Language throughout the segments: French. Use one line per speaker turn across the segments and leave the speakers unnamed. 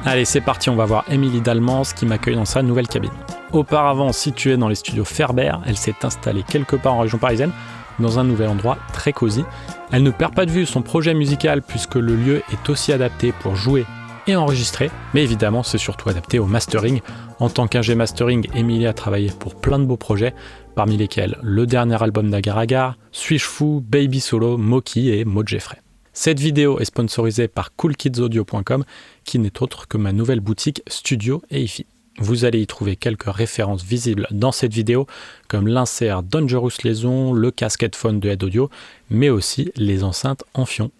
Allez, c'est parti, on va voir Émilie Dalmans qui m'accueille dans sa nouvelle cabine. Auparavant située dans les studios Ferber, elle s'est installée quelque part en région parisienne, dans un nouvel endroit très cosy. Elle ne perd pas de vue son projet musical puisque le lieu est aussi adapté pour jouer et enregistrer, mais évidemment c'est surtout adapté au mastering. En tant qu'ingé mastering, Émilie a travaillé pour plein de beaux projets, parmi lesquels le dernier album d'Agar Agar, Suis-je fou, Baby Solo, Moki et Maud Jeffrey. Cette vidéo est sponsorisée par coolkidsaudio.com qui n'est autre que ma nouvelle boutique Studio et Hi-Fi. Vous allez y trouver quelques références visibles dans cette vidéo comme l'insert Dangerous Liaison, le casque headphone de Head Audio, mais aussi les enceintes en fion.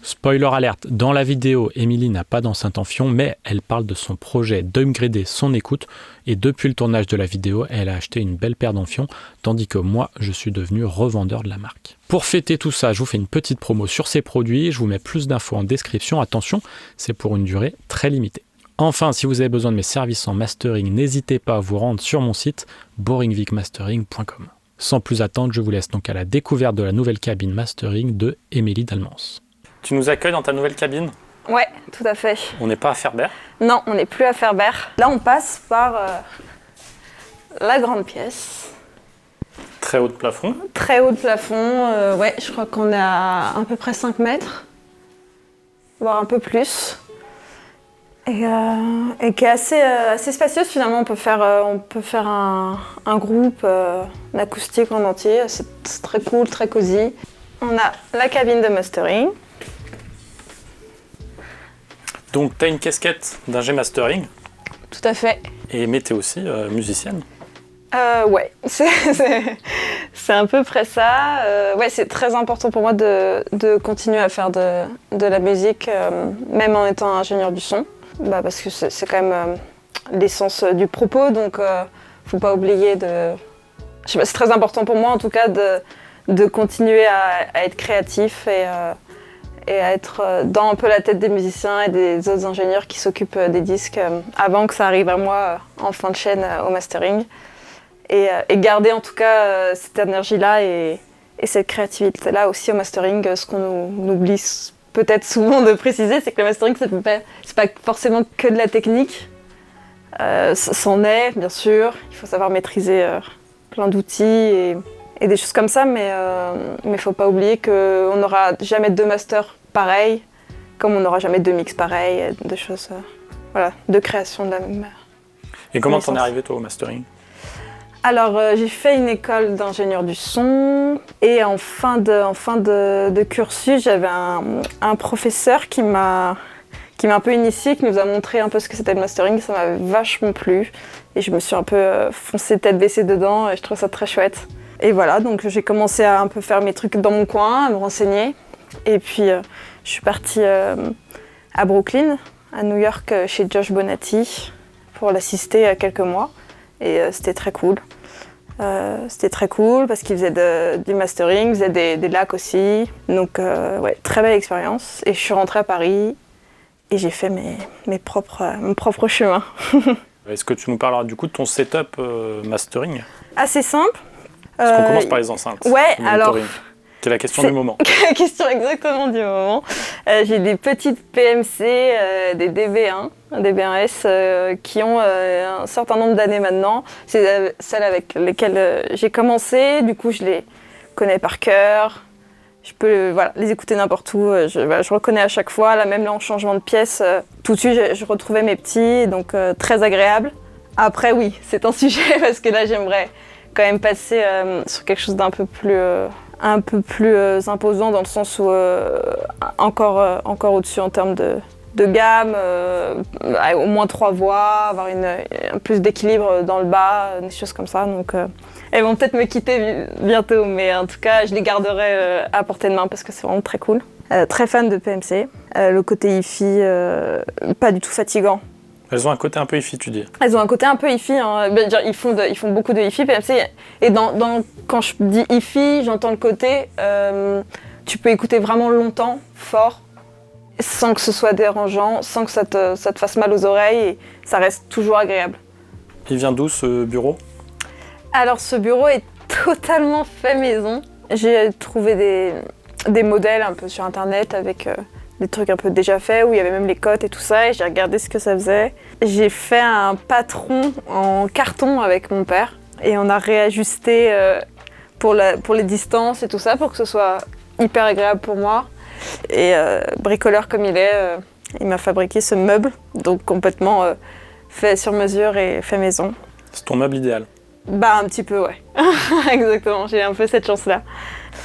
Spoiler alerte, dans la vidéo, Émilie n'a pas d'enceinte en fion, mais elle parle de son projet d'upgrader son écoute et depuis le tournage de la vidéo, elle a acheté une belle paire d'enfions, tandis que moi, je suis devenu revendeur de la marque. Pour fêter tout ça, je vous fais une petite promo sur ces produits, je vous mets plus d'infos en description, attention, c'est pour une durée très limitée. Enfin, si vous avez besoin de mes services en mastering, n'hésitez pas à vous rendre sur mon site boringvicmastering.com. Sans plus attendre, je vous laisse donc à la découverte de la nouvelle cabine mastering de Émilie Dalmans. Tu nous accueilles dans ta nouvelle cabine ?
Ouais, tout à fait.
On n'est pas à Ferber ?
Non, on n'est plus à Ferber. Là, on passe par la grande pièce.
Très haut de plafond ?
Très haut de plafond, ouais, je crois qu'on est à peu près 5 mètres, voire un peu plus. Et qui est assez spacieuse finalement. On peut faire un groupe, un acoustique en entier. C'est très cool, très cosy. On a la cabine de mastering.
Donc, tu as une casquette d'ingé mastering.
Tout à fait.
Mais tu es aussi musicienne.
Ouais, c'est à peu près ça. Ouais, c'est très important pour moi de continuer à faire de la musique, même en étant ingénieur du son. Parce que c'est quand même l'essence du propos, donc faut pas oublier de... Je sais pas, c'est très important pour moi en tout cas de continuer à être créatif et à être dans un peu la tête des musiciens et des autres ingénieurs qui s'occupent des disques avant que ça arrive à moi en fin de chaîne au mastering. Et garder en tout cas cette énergie-là et cette créativité-là aussi au mastering. Ce qu'on oublie peut-être souvent de préciser, c'est que le mastering, c'est pas forcément que de la technique. C'en est, bien sûr. Il faut savoir maîtriser plein d'outils et des choses comme ça, mais faut pas oublier qu'on n'aura jamais 2 masters pareils, comme on n'aura jamais 2 mix pareils, de choses, de création de la même.
Et comment t'en es arrivé toi au mastering ?
Alors, j'ai fait une école d'ingénieur du son et en fin de cursus, j'avais un professeur qui m'a un peu initié, qui nous a montré un peu ce que c'était le mastering. Ça m'avait vachement plu et je me suis un peu foncée tête baissée dedans et je trouve ça très chouette. Et voilà, donc j'ai commencé à un peu faire mes trucs dans mon coin, à me renseigner. Et puis, je suis partie à Brooklyn, à New York, chez Josh Bonatti, pour l'assister à quelques mois. Et c'était très cool. C'était très cool parce qu'il faisait du mastering, il faisait des lacs aussi. Donc, ouais, très belle expérience. Et je suis rentrée à Paris et j'ai fait mon propre chemin.
Est-ce que tu nous parleras du coup de ton setup mastering ?
Assez simple.
Est-ce qu'on commence par les enceintes ?
Ouais, alors...
C'est la question du moment.
La question exactement du moment. J'ai des petites PMC, des DB1, des DB1S qui ont un certain nombre d'années maintenant. C'est celles avec lesquelles j'ai commencé. Du coup, je les connais par cœur. Je peux les écouter n'importe où. Je reconnais à chaque fois. Là, même là, en changement de pièce, tout de suite, je retrouvais mes petits. Donc, très agréable. Après, oui, c'est un sujet parce que là, j'aimerais quand même passer sur quelque chose d'un peu plus imposant dans le sens où encore au-dessus en termes de gamme, au moins 3 voix, avoir un plus d'équilibre dans le bas, des choses comme ça. Donc elles vont peut-être me quitter bientôt, mais en tout cas je les garderai à portée de main parce que c'est vraiment très cool. Très fan de PMC. Le côté hi-fi, pas du tout fatigant.
Elles ont un côté un peu hi-fi, tu dis.
Elles ont un côté un peu hi-fi. Hein. Ils font beaucoup de hi-fi. Et quand je dis hi-fi, j'entends le côté... tu peux écouter vraiment longtemps, fort, sans que ce soit dérangeant, sans que ça te fasse mal aux oreilles. Et ça reste toujours agréable.
Il vient d'où ce bureau ?
Alors ce bureau est totalement fait maison. J'ai trouvé des modèles un peu sur internet avec des trucs un peu déjà faits où il y avait même les cotes et tout ça et j'ai regardé ce que ça faisait. J'ai fait un patron en carton avec mon père et on a réajusté pour les distances et tout ça pour que ce soit hyper agréable pour moi. Et bricoleur comme il est, il m'a fabriqué ce meuble, donc complètement fait sur mesure et fait maison.
C'est ton meuble idéal ?
Bah un petit peu ouais, exactement, j'ai un peu cette chance-là.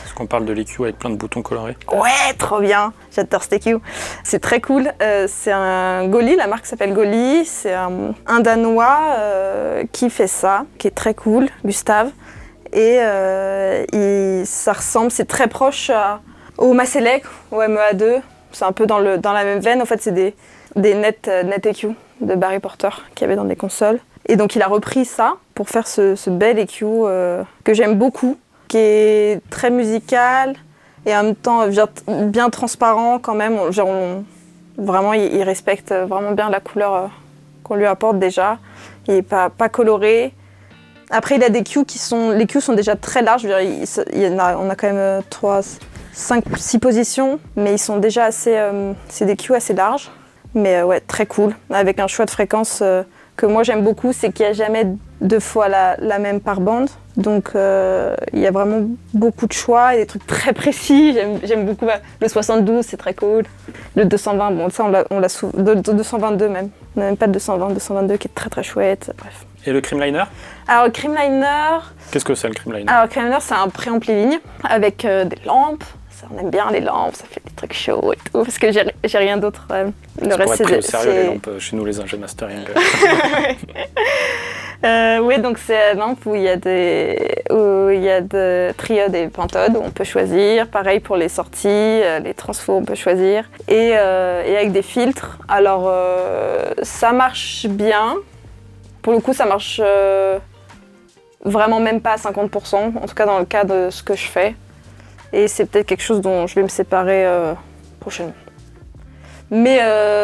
Est-ce qu'on parle de l'EQ avec plein de boutons colorés ?
Ouais, trop bien, j'adore cet EQ. C'est très cool, c'est un Goli, la marque s'appelle Goli, c'est un Danois qui fait ça, qui est très cool, Gustave. Et ça ressemble, c'est très proche au Maselec, au MEA2, c'est un peu dans la même veine, en fait c'est des Net EQ de Barry Porter qu'il y avait dans des consoles. Et donc il a repris ça pour faire ce bel EQ que j'aime beaucoup, qui est très musical et en même temps bien transparent quand même. Vraiment, il respecte vraiment bien la couleur qu'on lui apporte déjà. Il n'est pas coloré. Après, il a des cues les cues sont déjà très larges. On a quand même 3, 5, 6 positions, mais ils sont déjà c'est des cues assez larges. Mais ouais, très cool, avec un choix de fréquence que moi j'aime beaucoup, c'est qu'il n'y a jamais 2 fois la même par bande. Donc il y a vraiment beaucoup de choix et des trucs très précis. J'aime beaucoup le 72, c'est très cool. Le 220, bon ça on l'a souvent. Le 222 même. On n'a même pas de 220, 222 qui est très très chouette. Bref.
Et le Creamliner ?
Alors le Creamliner...
Qu'est-ce que c'est le Creamliner ?
Alors le Creamliner c'est un préampli ligne avec des lampes. On aime bien les lampes, ça fait des trucs chauds et tout, parce que j'ai rien d'autre.
Le reste, c'est au sérieux les lampes chez nous, les ingénieurs mastering.
Oui, donc c'est une lampe où il y a des triodes et pentodes où on peut choisir. Pareil pour les sorties, les transfos, on peut choisir. Et avec des filtres. Alors, ça marche bien. Pour le coup, ça marche vraiment même pas à 50%, en tout cas dans le cas de ce que je fais. Et c'est peut-être quelque chose dont je vais me séparer prochainement. Mais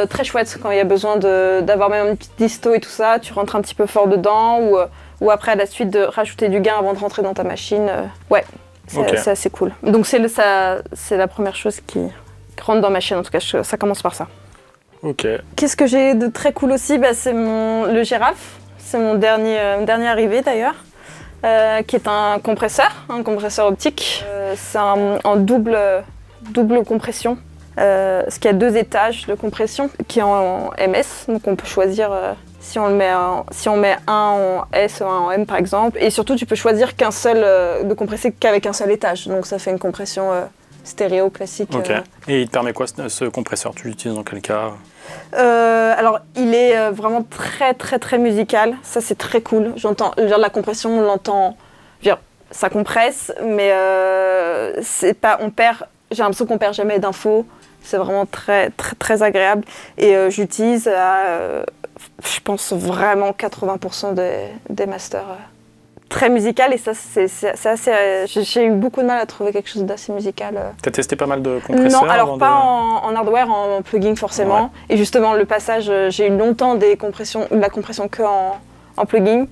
très chouette quand il y a besoin d'avoir même une petite disto et tout ça, tu rentres un petit peu fort dedans ou après à la suite de rajouter du gain avant de rentrer dans ta machine. Ouais, c'est assez cool. Donc c'est la première chose qui rentre dans ma chaîne, en tout cas ça commence par ça.
Ok.
Qu'est-ce que j'ai de très cool aussi ? C'est le Giraffe, c'est mon dernier arrivé d'ailleurs. Qui est un compresseur optique. C'est en double compression. Ce qui a 2 étages de compression qui est en MS. Donc on peut choisir si on met un en S ou un en M par exemple. Et surtout tu peux choisir de compresser qu'avec un seul étage. Donc ça fait une compression stéréo classique.
Ok. Et il te permet quoi ce compresseur ? Tu l'utilises dans quel cas ?
Alors, il est vraiment très très très musical. Ça, c'est très cool. La compression, on l'entend. Ça compresse, mais j'ai l'impression qu'on perd jamais d'infos. C'est vraiment très très très agréable. Et j'utilise je pense vraiment 80% des masters. Très musical et ça c'est assez. J'ai eu beaucoup de mal à trouver quelque chose d'assez musical.
T'as testé pas mal de compresseurs ?
Non, alors pas en hardware, en plugin forcément. Ouais. Et justement le passage, j'ai eu longtemps de la compression que en plugin.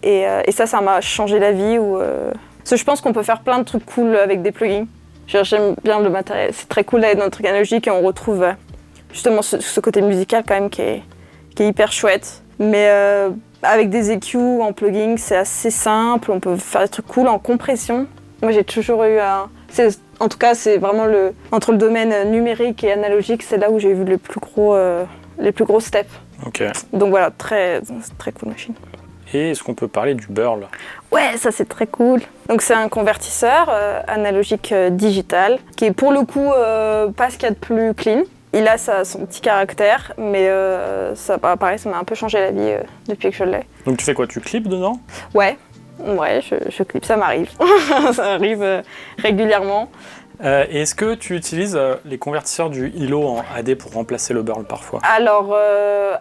Et ça m'a changé la vie. Parce que je pense qu'on peut faire plein de trucs cool avec des plugins. J'aime bien le matériel, c'est très cool d'aller dans un truc analogique et on retrouve justement ce côté musical quand même qui est hyper chouette. Mais avec des EQ en plugin, c'est assez simple, on peut faire des trucs cool en compression. Moi, j'ai toujours eu en tout cas, c'est vraiment entre le domaine numérique et analogique, c'est là où j'ai vu les plus gros steps.
Ok.
Donc voilà, très cool machine.
Et est-ce qu'on peut parler du Burl ?
Ouais, ça c'est très cool. Donc c'est un convertisseur analogique digital, qui est pour le coup pas ce qu'il y a de plus clean. Il a son petit caractère, mais pareil, ça m'a un peu changé la vie depuis que je l'ai.
Donc tu fais quoi ? Tu clips dedans ?
Ouais, je clip, ça m'arrive. Ça arrive régulièrement.
Et est-ce que tu utilises les convertisseurs du Hilo en AD pour remplacer le burl parfois?
Alors,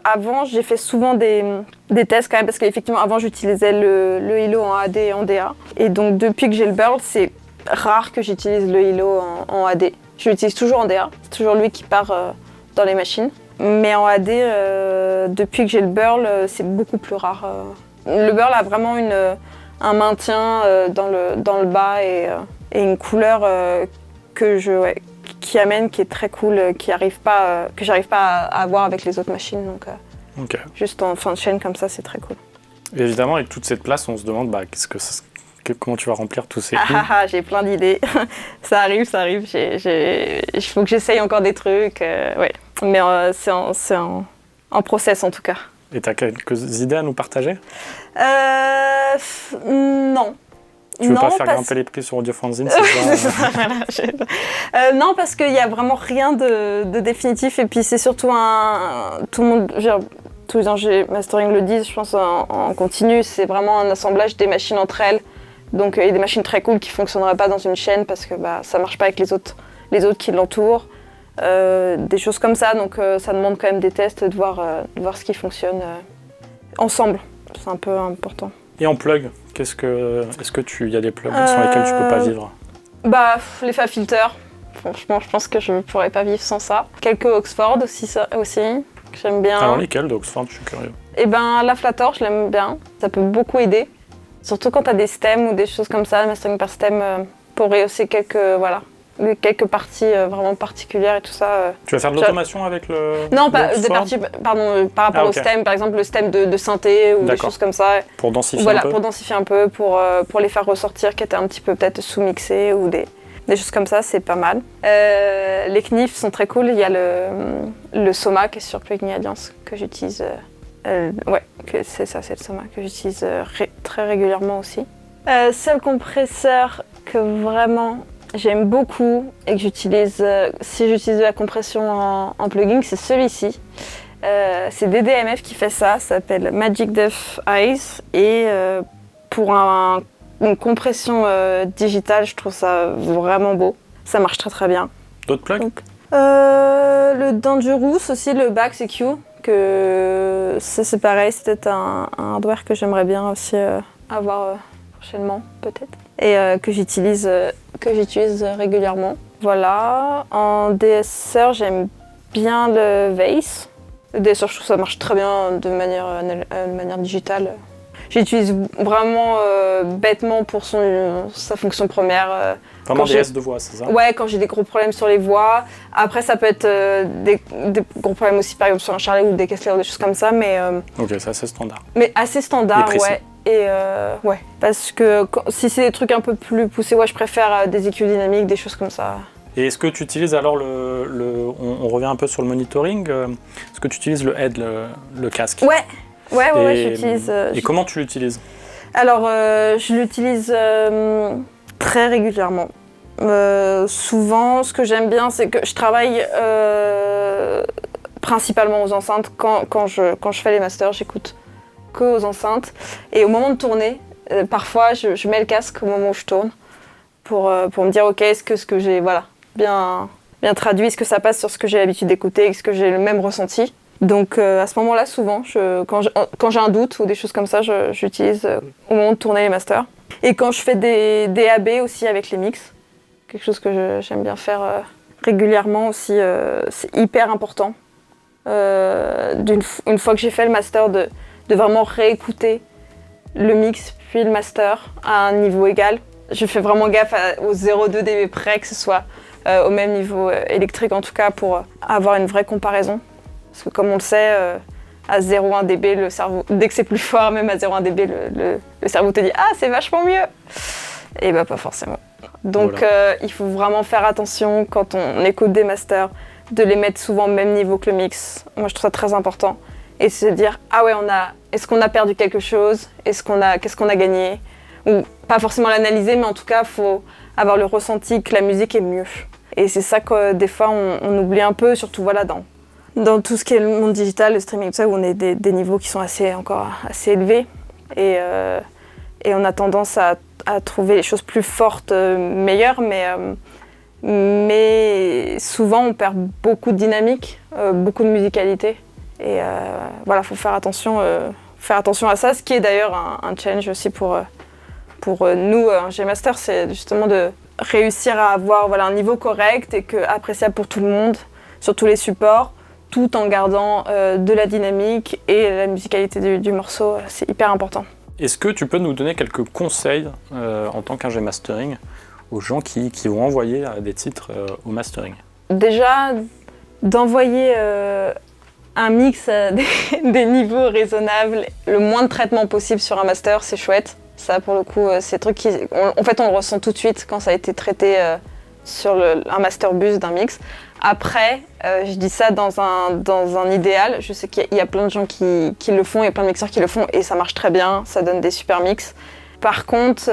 avant, j'ai fait souvent des tests quand même, parce qu'effectivement, avant, j'utilisais le Hilo en AD et en DA. Et donc, depuis que j'ai le burl, c'est rare que j'utilise le Hilo en AD. Je l'utilise toujours en DA, c'est toujours lui qui part dans les machines. Mais en AD, depuis que j'ai le burl, c'est beaucoup plus rare. Le burl a vraiment un maintien dans le bas et une couleur qui amène, qui est très cool, que j'arrive pas à avoir avec les autres machines. Donc, juste en fin de chaîne comme ça, c'est très cool.
Et évidemment, avec toute cette place, on se demande comment tu vas remplir tous ces trous.
J'ai plein d'idées. ça arrive. Il faut que j'essaye encore des trucs. Ouais. Mais c'est en process en tout cas.
Et tu as quelques idées à nous partager?
Non.
Tu veux pas faire grimper les prix sur Audiofanzine, c'est ça?
Voilà, non, parce qu'il n'y a vraiment rien de définitif. Et puis c'est surtout tout le monde, tous les ingénieurs mastering le disent, je pense en continu, c'est vraiment un assemblage des machines entre elles. Donc il y a des machines très cool qui ne fonctionneraient pas dans une chaîne parce que ça ne marche pas avec les autres qui l'entourent. Des choses comme ça, donc ça demande quand même des tests, de voir ce qui fonctionne ensemble. C'est un peu important.
Et en plug, est-ce qu'il y a des plugs sur lesquels tu peux pas vivre?
Les FabFilter, franchement, je pense que je ne pourrais pas vivre sans ça. Quelques Oxford aussi, que j'aime bien.
Alors lesquels d'Oxford, je suis curieux.
La Flator, je l'aime bien. Ça peut beaucoup aider. Surtout quand tu as des stems ou des choses comme ça, mastering par stem, pour rehausser quelques parties vraiment particulières et tout ça.
Tu vas faire de l'automation avec le...
Non, pas des parties, pardon, par rapport au stem, par exemple le stem de synthé ou des choses comme ça.
Pour densifier un peu.
Pour densifier un peu, pour les faire ressortir qui étaient un petit peu peut-être sous-mixés ou des choses comme ça, c'est pas mal. Les knifs sont très cool, il y a le Soma qui est sur Plugin Alliance que j'utilise... c'est le Soma que j'utilise très régulièrement aussi. Seul compresseur que vraiment... j'aime beaucoup et que j'utilise, si j'utilise de la compression en plugin, c'est celui-ci. C'est DDMF qui fait ça s'appelle Magic Def Eyes. Et pour une compression digitale, je trouve ça vraiment beau. Ça marche très très bien.
D'autres plugs?
Le Dangerous aussi, le Back CQ, que c'est pareil, c'est peut-être un hardware que j'aimerais bien aussi avoir prochainement, peut-être. Et que j'utilise régulièrement. Voilà. En DSR, j'aime bien le Vase. Le DSR, je trouve que ça marche très bien de manière digitale. J'utilise vraiment bêtement pour sa fonction première.
Vraiment DS de voix, c'est ça?
Ouais, quand j'ai des gros problèmes sur les voix. Après, ça peut être des gros problèmes aussi, par exemple sur un charlet ou des Kessler ou des choses comme ça. Mais,
ok, c'est assez standard.
Mais assez standard, ouais. Et parce que si c'est des trucs un peu plus poussés, je préfère des EQ dynamiques, des choses comme ça.
Et est-ce que tu utilises alors on revient un peu sur le monitoring, est-ce que tu utilises le head, le casque?
Ouais, j'utilise.
Et comment tu l'utilises?
Alors, je l'utilise très régulièrement. Souvent, ce que j'aime bien, c'est que je travaille principalement aux enceintes. Quand je fais les masters, j'écoute que aux enceintes. Et au moment de tourner, parfois, je mets le casque au moment où je tourne pour me dire, ok, est-ce que j'ai bien traduit, est-ce que ça passe sur ce que j'ai l'habitude d'écouter, est-ce que j'ai le même ressenti. Donc à ce moment-là, souvent, quand j'ai un doute ou des choses comme ça, j'utilise au moment de tourner les masters. Et quand je fais des AB aussi avec les mix, quelque chose que j'aime bien faire régulièrement aussi, c'est hyper important. Une fois que j'ai fait le master, de vraiment réécouter le mix puis le master à un niveau égal. Je fais vraiment gaffe aux 0,2 dB près, que ce soit au même niveau électrique en tout cas, pour avoir une vraie comparaison. Parce que comme on le sait, à 0,1 dB, le cerveau, dès que c'est plus fort, même à 0,1 dB, le cerveau te dit « Ah, c'est vachement mieux !» Et pas forcément. Donc il faut vraiment faire attention quand on écoute des masters, de les mettre souvent au même niveau que le mix. Moi, je trouve ça très important. Et se dire « Ah ouais, est-ce qu'on a perdu quelque chose? Qu'est-ce qu'on a gagné ?» Ou pas forcément l'analyser, mais en tout cas, il faut avoir le ressenti que la musique est mieux. Et c'est ça que des fois, on oublie un peu, surtout dans tout ce qui est le monde digital, le streaming, tout ça, où on est des niveaux qui sont encore assez élevés. Et on a tendance à trouver les choses plus fortes, meilleures, mais mais souvent on perd beaucoup de dynamique, beaucoup de musicalité. Et voilà, il faut faire attention à ça, ce qui est d'ailleurs un challenge aussi pour nous, un G-Master, c'est justement de réussir à avoir un niveau correct et appréciable pour tout le monde, sur tous les supports, tout en gardant de la dynamique et la musicalité du morceau, c'est hyper important.
Est-ce que tu peux nous donner quelques conseils en tant qu'ingé mastering aux gens qui vont envoyer des titres au mastering?
Déjà, d'envoyer un mix à des niveaux raisonnables, le moins de traitement possible sur un master, c'est chouette. Ça, pour le coup, c'est des trucs en fait, on le ressent tout de suite quand ça a été traité sur un master bus d'un mix. Après, je dis ça dans un idéal. Je sais qu'il y a plein de gens qui le font, il y a plein de mixeurs qui le font et ça marche très bien, ça donne des super mix. Par contre,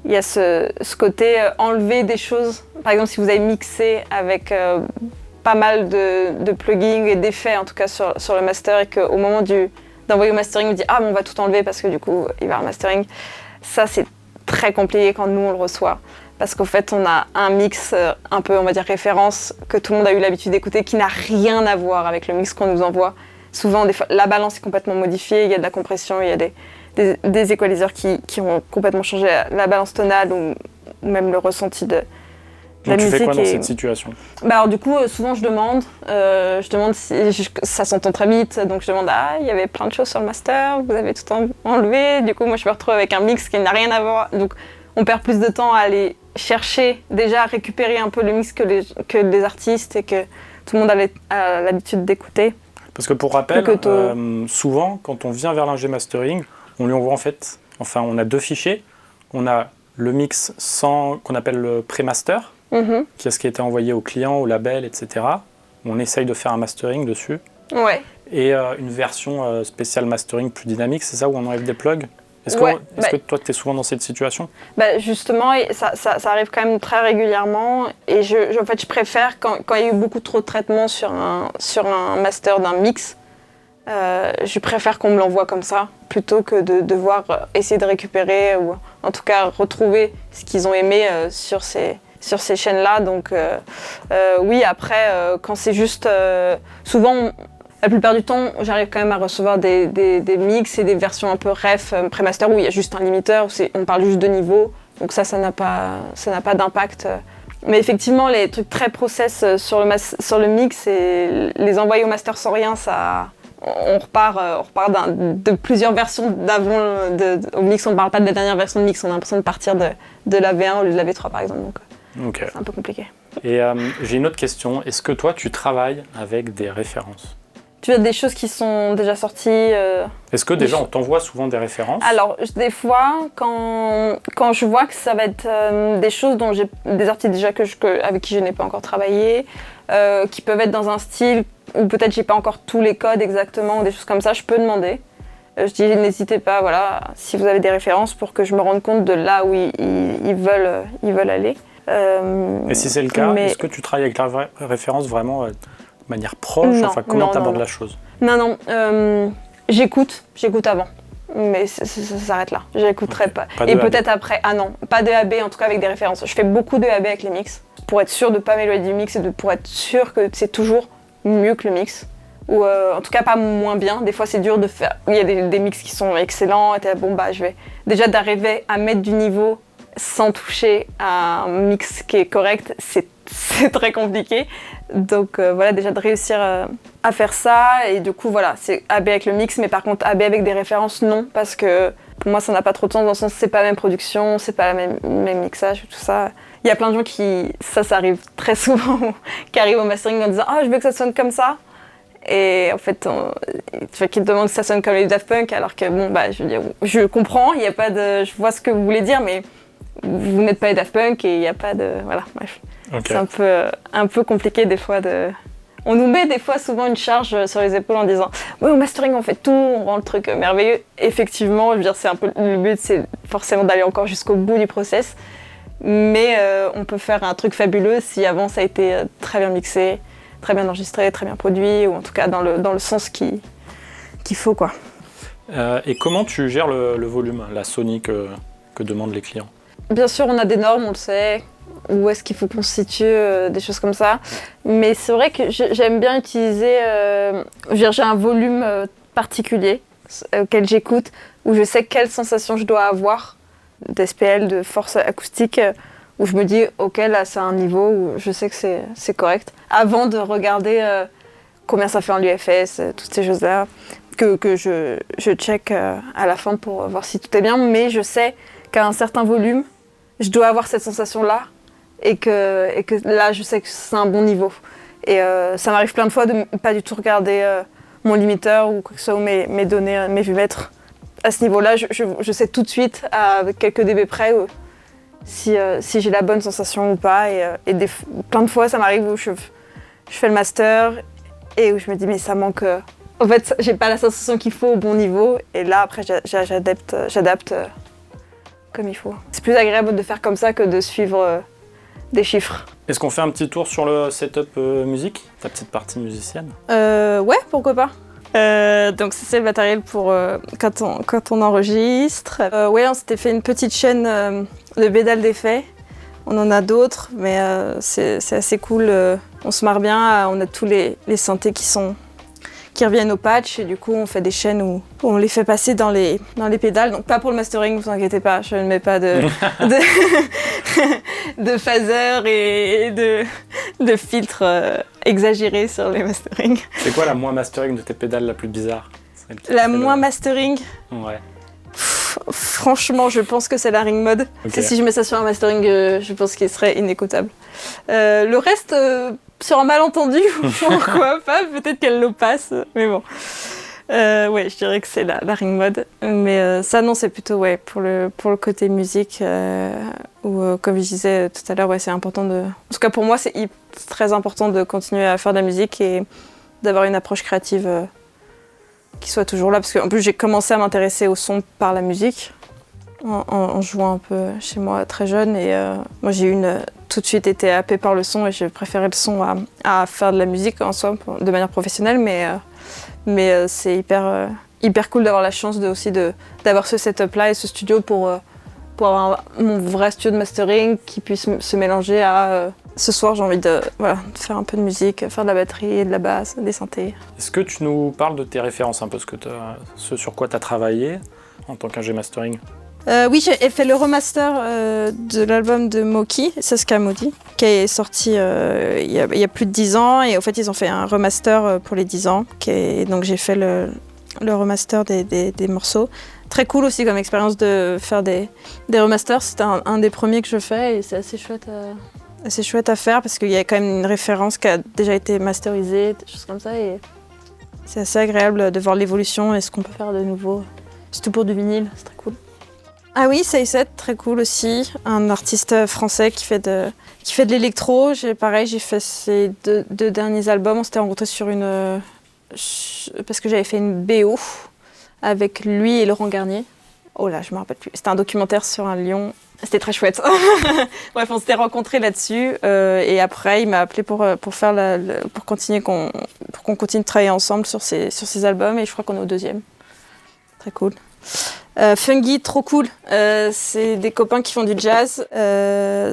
il y a ce côté enlever des choses. Par exemple, si vous avez mixé avec pas mal de plugins et d'effets, en tout cas sur le master, et qu'au moment d'envoyer au mastering, on dit « Ah, mais on va tout enlever parce que du coup, il va y avoir un mastering », ça, c'est très compliqué quand nous, on le reçoit. Parce qu'en fait, on a un mix un peu, on va dire, référence, que tout le monde a eu l'habitude d'écouter, qui n'a rien à voir avec le mix qu'on nous envoie. Souvent, des fois, la balance est complètement modifiée, il y a de la compression, il y a des équaliseurs qui ont complètement changé la balance tonale ou même le ressenti de la musique.
Tu fais quoi dans cette situation?
Alors du coup, souvent je demande si ça s'entend très vite, donc je demande il y avait plein de choses sur le master, vous avez tout enlevé, du coup moi je me retrouve avec un mix qui n'a rien à voir, donc on perd plus de temps à aller chercher, déjà à récupérer un peu le mix que les artistes et que tout le monde a l'habitude d'écouter.
Parce que pour rappel, souvent quand on vient vers l'ingé mastering, on lui envoie on a deux fichiers, on a le mix qu'on appelle le pré-master, qui est ce qui a été envoyé au client, au label, etc. On essaye de faire un mastering dessus.
Ouais.
Et une version spéciale mastering plus dynamique, c'est ça, où on enlève des plugs? Est-ce que toi, tu es souvent dans cette situation?
Justement, ça arrive quand même très régulièrement. Et en fait, je préfère, quand il y a eu beaucoup trop de traitements sur un master d'un mix, je préfère qu'on me l'envoie comme ça, plutôt que de devoir essayer de récupérer, ou en tout cas retrouver ce qu'ils ont aimé sur ces chaînes-là. Donc oui, après, quand c'est juste... souvent, la plupart du temps, j'arrive quand même à recevoir des mix et des versions un peu ref, pré-master, où il y a juste un limiteur, où on parle juste de niveau. Donc ça n'a pas d'impact. Mais effectivement, les trucs très process sur le mix et les envoyer au master sans rien, ça... On repart de plusieurs versions d'avant au mix. On ne parle pas de la dernière version de mix, on a l'impression de partir de la V1 au lieu de la V3 par exemple. Donc c'est un peu compliqué.
Et j'ai une autre question. Est-ce que toi, tu travailles avec des références?
Tu veux des choses qui sont déjà sorties
Est-ce que déjà on t'envoie souvent des références?
Alors, des fois, quand je vois que ça va être des choses dont j'ai des artistes déjà avec qui je n'ai pas encore travaillé, qui peuvent être dans un style où peut-être j'ai pas encore tous les codes exactement, ou des choses comme ça, je peux demander. Je dis n'hésitez pas, voilà, si vous avez des références pour que je me rende compte de là où ils veulent aller.
Et si c'est le cas, est-ce que tu travailles avec la référence vraiment de manière proche? Comment tu abordes la chose?
Non, j'écoute avant. Mais ça s'arrête là, j'écouterai pas. Et peut-être après, pas de AB, en tout cas avec des références. Je fais beaucoup de AB avec les mix, pour être sûr de pas m'éloigner du mix et pour être sûr que c'est toujours mieux que le mix. Ou en tout cas pas moins bien. Des fois c'est dur de faire. Il y a des mix qui sont excellents, et je vais déjà d'arriver à mettre du niveau sans toucher à un mix qui est correct, c'est très compliqué. Donc voilà, déjà de réussir à faire ça, et du coup voilà, c'est AB avec le mix, mais par contre AB avec des références, non, parce que pour moi ça n'a pas trop de sens, dans le sens c'est pas la même production, c'est pas le même mixage, tout ça. Il y a plein de gens ça arrive très souvent, qui arrivent au mastering en disant « Ah, je veux que ça sonne comme ça ». Et en fait, qu'ils te demandent que ça sonne comme les Daft Punk, alors que je veux dire, je comprends, il y a pas de, je vois ce que vous voulez dire, mais vous n'êtes pas les Daft Punk et il n'y a pas de, voilà, bref. Okay. C'est un peu compliqué des fois de. On nous met des fois souvent une charge sur les épaules en disant « Oui, au mastering, on fait tout, on rend le truc merveilleux ». Effectivement, je veux dire, c'est un peu le but, c'est forcément d'aller encore jusqu'au bout du process. Mais on peut faire un truc fabuleux si avant ça a été très bien mixé, très bien enregistré, très bien produit, ou en tout cas dans le sens qu'il faut, quoi.
Et comment tu gères le volume, la Sony que demandent les clients?
Bien sûr, on a des normes, on le sait. où est-ce qu'il faut qu'on se situe, des choses comme ça. Mais c'est vrai que j'aime bien utiliser... j'ai un volume particulier auquel j'écoute, où je sais quelle sensation je dois avoir d'SPL, de force acoustique, où je me dis, ok, là c'est un niveau où je sais que c'est correct, avant de regarder combien ça fait en l'UFS, toutes ces choses-là, que je check à la fin pour voir si tout est bien, mais je sais qu'à un certain volume, je dois avoir cette sensation-là, et que là, je sais que c'est un bon niveau. Et ça m'arrive plein de fois de ne pas du tout regarder mon limiteur ou quoi que ce soit, ou mes données, mes vues-mètres. À ce niveau-là, je sais tout de suite, avec quelques dB près, si j'ai la bonne sensation ou pas. Et plein de fois, ça m'arrive où je fais le master et où je me dis, mais ça manque... en fait, j'ai pas la sensation qu'il faut au bon niveau. Et là, après, j'adapte comme il faut. C'est plus agréable de faire comme ça que de suivre des chiffres.
Est-ce qu'on fait un petit tour sur le setup musique, ta petite partie musicienne?
Ouais, pourquoi pas. Donc c'est le matériel pour quand on enregistre. Ouais, on s'était fait une petite chaîne de pédales d'effets. On en a d'autres, mais c'est assez cool. On se marre bien, on a tous les synthés qui reviennent au patch, et du coup on fait des chaînes où on les fait passer dans les pédales. Donc pas pour le mastering, vous inquiétez pas, je ne mets pas de phaser et de filtres exagérés sur les masterings.
C'est quoi la moins mastering de tes pédales la plus bizarre?
La moins mastering?
Ouais.
Franchement, je pense que c'est la ring mode. Okay. Si je mets ça sur un mastering, je pense qu'il serait inécoutable. Le reste, sur un malentendu, pourquoi pas, peut-être qu'elle le passe, mais bon. Ouais, je dirais que c'est la ring mode. Mais ça, non, c'est plutôt pour le côté musique, où, comme je disais tout à l'heure, c'est important de... En tout cas, pour moi, c'est très important de continuer à faire de la musique et d'avoir une approche créative qui soit toujours là. Parce qu'en plus, j'ai commencé à m'intéresser au son par la musique, en jouant un peu chez moi très jeune. Et moi, j'ai tout de suite été happée par le son et j'ai préféré le son à faire de la musique en soi, de manière professionnelle. Mais c'est hyper cool d'avoir la chance d'avoir ce setup-là et ce studio pour avoir mon vrai studio de mastering qui puisse se mélanger à... ce soir, j'ai envie de faire un peu de musique, faire de la batterie, de la basse, des synthés.
Est-ce que tu nous parles de tes références un peu, ce sur quoi tu as travaillé en tant qu'ingé mastering?
Oui, j'ai fait le remaster de l'album de Moki, Saska Modi, qui est sorti il y a plus de 10 ans. Et en fait, ils ont fait un remaster pour les 10 ans. Donc j'ai fait le remaster des morceaux. Très cool aussi comme expérience de faire des remasters. C'était un des premiers que je fais et c'est assez chouette à faire parce qu'il y a quand même une référence qui a déjà été masterisée, des choses comme ça. Et c'est assez agréable de voir l'évolution et ce qu'on peut faire de nouveau. Surtout pour du vinyle, c'est très cool. Ah oui, Say7, très cool aussi. Un artiste français qui fait de l'électro. J'ai fait ses deux derniers albums. On s'était rencontrés parce que j'avais fait une BO avec lui et Laurent Garnier. Oh là, je me rappelle plus. C'était un documentaire sur un lion. C'était très chouette. Bref, on s'était rencontrés là-dessus. Et après, il m'a appelé pour qu'on continue de travailler ensemble sur ces albums. Et je crois qu'on est au 2e. Très cool. Fungi, trop cool. C'est des copains qui font du jazz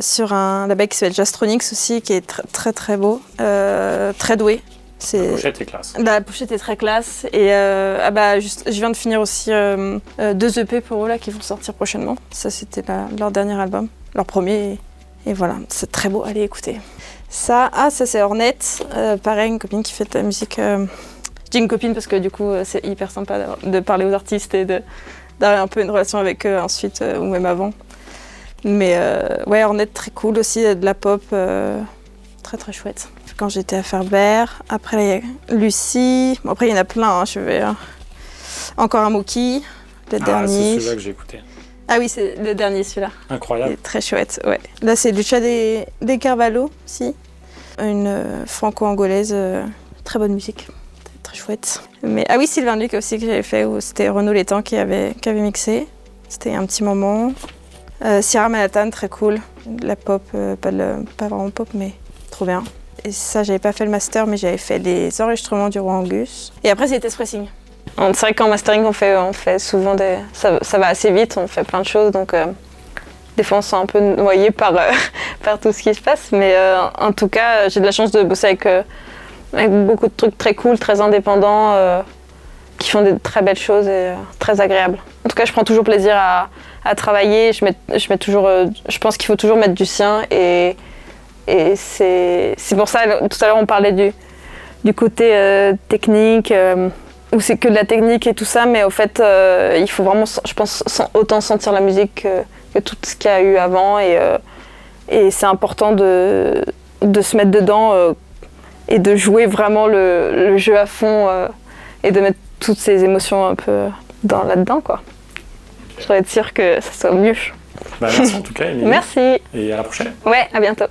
sur un label qui s'appelle Jazztronics aussi, qui est très très beau, très doué.
La pochette est classe.
La pochette est très classe. Et je viens de finir aussi 2 EP pour eux là, qui vont sortir prochainement. Ça, c'était leur dernier album, leur premier. Et voilà, c'est très beau, allez écouter. Ça c'est Hornet, pareil, une copine qui fait de la musique. Je dis une copine parce que du coup, c'est hyper sympa de parler aux artistes et d'avoir un peu une relation avec eux ensuite ou même avant. Mais Hornet, très cool aussi, de la pop, très très chouette. Quand j'étais à Ferber, après il y a Lucie, après il y en a plein, encore un Moki, le dernier.
C'est celui-là que j'ai écouté.
Ah oui, c'est le dernier celui-là.
Incroyable.
Il est très chouette, ouais. Là c'est Lucia des Carvalho aussi, une franco-angolaise, très bonne musique. Très chouette. Mais, oui, Sylvain Luc aussi que j'avais fait, où c'était Renaud Létang qui avait mixé. C'était un petit moment. Sierra Manhattan, très cool. De la pop, pas vraiment pop, mais trop bien. Et ça, j'avais pas fait le master, mais j'avais fait les enregistrements du Roi Angus. Et après, c'était pressing. C'est vrai qu'en mastering, on fait souvent ça va assez vite, on fait plein de choses, donc des fois on se sent un peu noyé par tout ce qui se passe, mais en tout cas j'ai de la chance de bosser avec beaucoup de trucs très cool, très indépendants, qui font des très belles choses et très agréables. En tout cas, je prends toujours plaisir à travailler. Je mets toujours, je pense qu'il faut toujours mettre du sien et c'est pour ça, tout à l'heure on parlait du côté technique, où c'est que de la technique et tout ça, mais au fait il faut vraiment, je pense, autant sentir la musique que tout ce qu'il y a eu avant et c'est important de se mettre dedans et de jouer vraiment le jeu à fond et de mettre toutes ces émotions un peu là-dedans, quoi. Je voudrais être sûre que ça soit mieux.
Merci en tout cas, Émilie.
Merci.
Et à la prochaine.
Ouais, à bientôt.